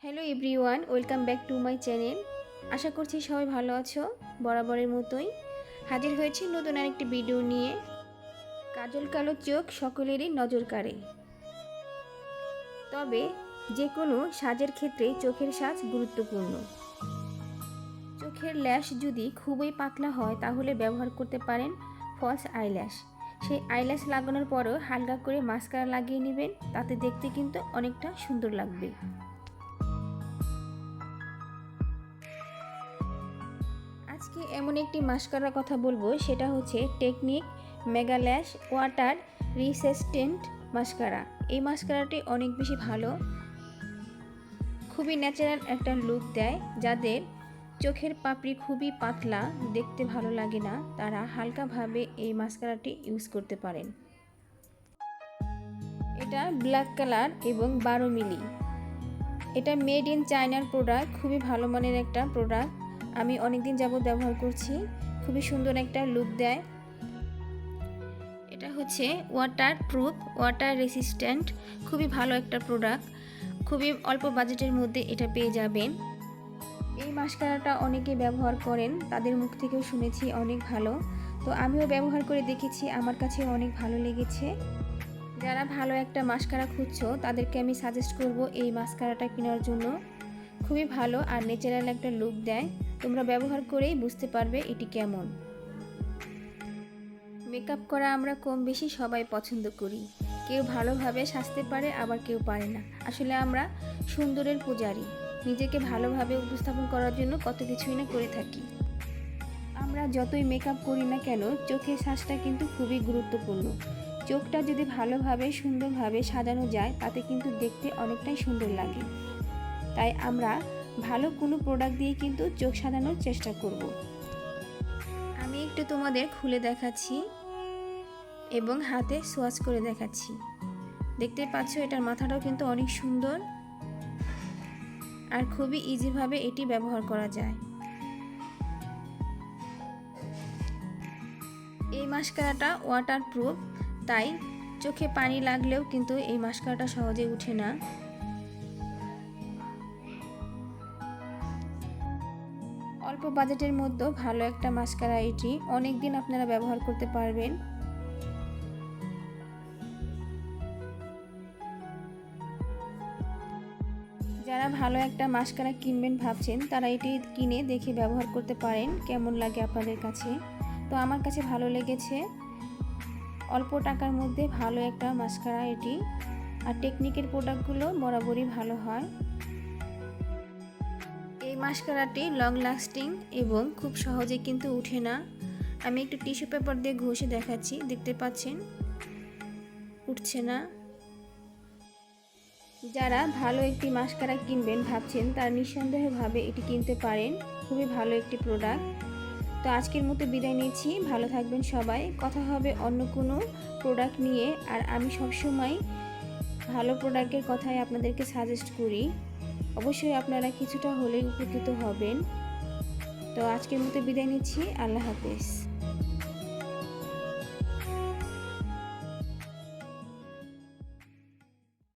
Hello everyone, welcome back to my channel. আশা করছি সবাই ভালো আছো। বরাবরের মতোই হাজির হয়েছি নতুন আরেকটি ভিডিও নিয়ে। কাজল কালো চোখ সকলেরই নজর কাড়ে, তবে যে কোনো সাজের ক্ষেত্রে চোখের সাজ গুরুত্বপূর্ণ। চোখের ল্যাশ যদি খুবই পাতলা হয় তাহলে ব্যবহার করতে পারেন ফলস আইল্যাশ। সেই আইল্যাশ লাগানোর পরেও হালকা করে মাস্কারা লাগিয়ে নেবেন, তাতে দেখতে কিন্তু অনেকটা সুন্দর লাগবে। আজকে এমন একটি মাস্কারার কথা বলবো, সেটা হচ্ছে টেকনিক মেগা ল্যাশ ওয়াটার রিসিস্টেন্ট মাস্কারা। এই মাস্কারাটি অনেক বেশি ভালো, খুবই ন্যাচারাল একটা লুক দেয়। যাদের চোখের পাপড়ি খুবই পাতলা, দেখতে ভালো লাগে না, তারা হালকাভাবে এই মাস্কারাটি ইউজ করতে পারেন। এটা ব্ল্যাক কালার এবং 12 মিলি। এটা মেড ইন চায়নার প্রোডাক্ট, খুবই ভালো মানের একটা প্রোডাক্ট। আমি অনেক দিন যাবত ব্যবহার করছি, খুবই সুন্দর একটা লুক দেয়। এটা হচ্ছে ওয়াটার প্রুফ, ওয়াটার রেসিস্ট্যান্ট, খুবই ভালো একটা প্রোডাক্ট। খুবই অল্প বাজেটের মধ্যে এটা পেয়ে যাবেন। এই মাস্কারাটা অনেকে ব্যবহার করেন, তাদের মুখ থেকেও শুনেছি অনেক ভালো। তো আমিও ব্যবহার করে দেখেছি, আমার কাছে অনেক ভালো লেগেছে। যারা ভালো একটা মাস্কারা খুঁজছো তাদেরকে আমি সাজেস্ট করব এই মাস্কারাটা কেনার জন্য। খুবই ভালো আর ন্যাচারাল একটা লুক দেয়। তোমরা ব্যবহার করেই বুঝতে পারবে এটি কেমন। মেকআপ করা আমরা কম বেশি সবাই পছন্দ করি। কেউ ভালোভাবে সাজতে পারে, আবার কেউ পারে না। আসলে আমরা সুন্দরের পূজারী, নিজেকে ভালোভাবে উপস্থাপন করার জন্য কত কিছুই না করে থাকি। আমরা যতই মেকআপ করি না কেন, চোখের সাজটা কিন্তু খুবই গুরুত্বপূর্ণ। চোখটা যদি ভালোভাবে সুন্দরভাবে সাজানো যায়, তাতে কিন্তু দেখতে অনেকটাই সুন্দর লাগে। তাই আমরা ভালো কোনো প্রোডাক্ট দিয়ে কিন্তু চোখ সাজানোর চেষ্টা করব। আমি একটু তোমাদের খুলে দেখাচ্ছি এবং হাতে সোয়াচ করে দেখাচ্ছি। দেখতে পাচ্ছ এটার মাথাটাও কিন্তু অনেক সুন্দর আর খুবই ইজিভাবে এটি ব্যবহার করা যায়। এই মাস্কারাটা ওয়াটারপ্রুফ, তাই চোখে পানি লাগলেও কিন্তু এই মাস্কারাটা সহজে উঠে না। অল্প বাজেটের মধ্যে ভালো একটা মাস্কারা এটি, অনেক দিন আপনারা ব্যবহার করতে পারবেন। যারা ভালো একটা মাস্কারা কিনবেন ভাবছেন, তারা এটি কিনে দেখে ব্যবহার করতে পারেন, কেমন লাগে আপনাদের কাছে। তো আমার কাছে ভালো লেগেছে। অল্প টাকার মধ্যে ভালো একটা মাস্কারা এটি। আর টেকনিকের প্রোডাক্টগুলো বরাবরই ভালো হয়। এই মাস্কারাটি লং লাস্টিং এবং খুব সহজে কিন্তু উঠে না। আমি একটু টিস্যু পেপার দিয়ে ঘষে দেখাচ্ছি, দেখতে পাচ্ছেন উঠছে না। যারা ভালো একটি মাস্কারা কিনবেন ভাবছেন, তারা নিঃসন্দেহভাবে এটি কিনতে পারেন। খুবই ভালো একটি প্রোডাক্ট। তো আজকের মতো বিদায় নিচ্ছি, ভালো থাকবেন সবাই। কথা হবে অন্য কোনো প্রোডাক্ট নিয়ে। আর আমি সবসময় ভালো প্রোডাক্টের কথাই আপনাদেরকে সাজেস্ট করি। অবশ্যই আপনারা কিছুটা হলেই উপকৃত হবেন। তো আজকের মতো বিদায় নিচ্ছি, আল্লাহ হাফেজ।